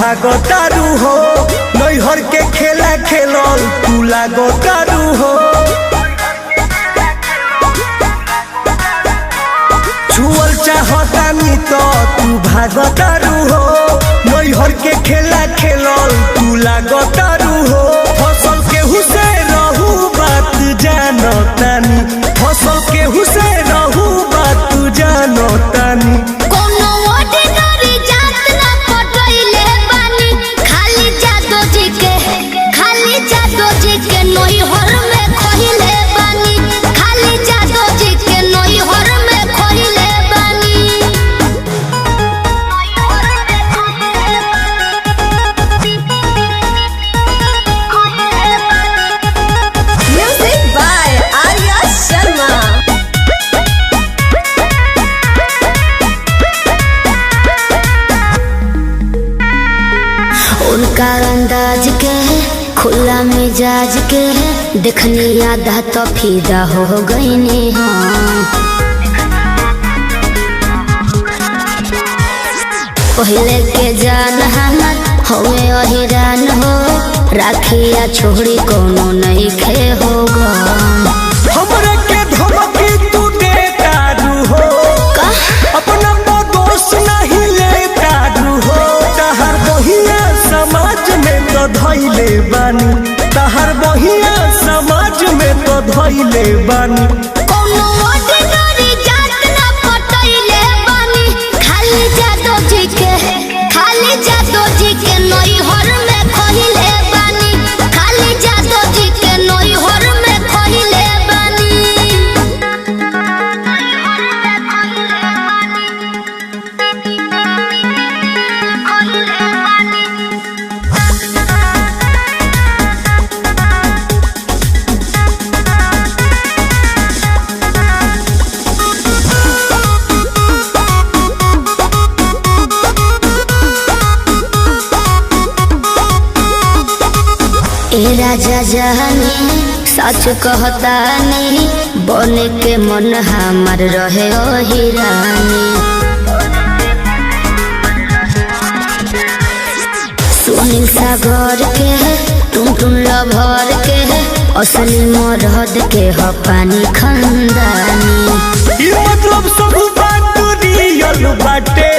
भागतारू हो, नैहर के खेला खेलल तू लागतारू हो। छुअल चाहतानी तो तू भागतारू हो, नैहर के खेला खेलल तू लागतारू हो। फसल केहू से रहू बात जानतानी, फसल केहू से रहू बात जानतानी। उनका अंदाज के खुला मिजाज के देखनी आधा तो फिदा हो गईनी हम। पहले के जान हमर हवे अहिरान हो, राखिया छोड़ी कोनो नहीं खे हो गम। हमरे के धमकी तू देतारू हो, अपना दोस्त नहीं लेतारू हो। तहर बहिया समाज में तो धइले बानी, तहर बहिया समाज में तो धइले बानी। कोनो ऑर्डिनरी जात ना पटइले बानी, खाली जादो जी के नैहर में खइले बानी, खाली जादो जी के नैहर में खइले बानी। ए राजा जहानी सच कहता नहीं, बने के मन हमार रहे ओही रानी। सुनील सागर के टुन लभर के असली मरद के ह पानी खंदानी। मतलब सब बात रियल बाटे,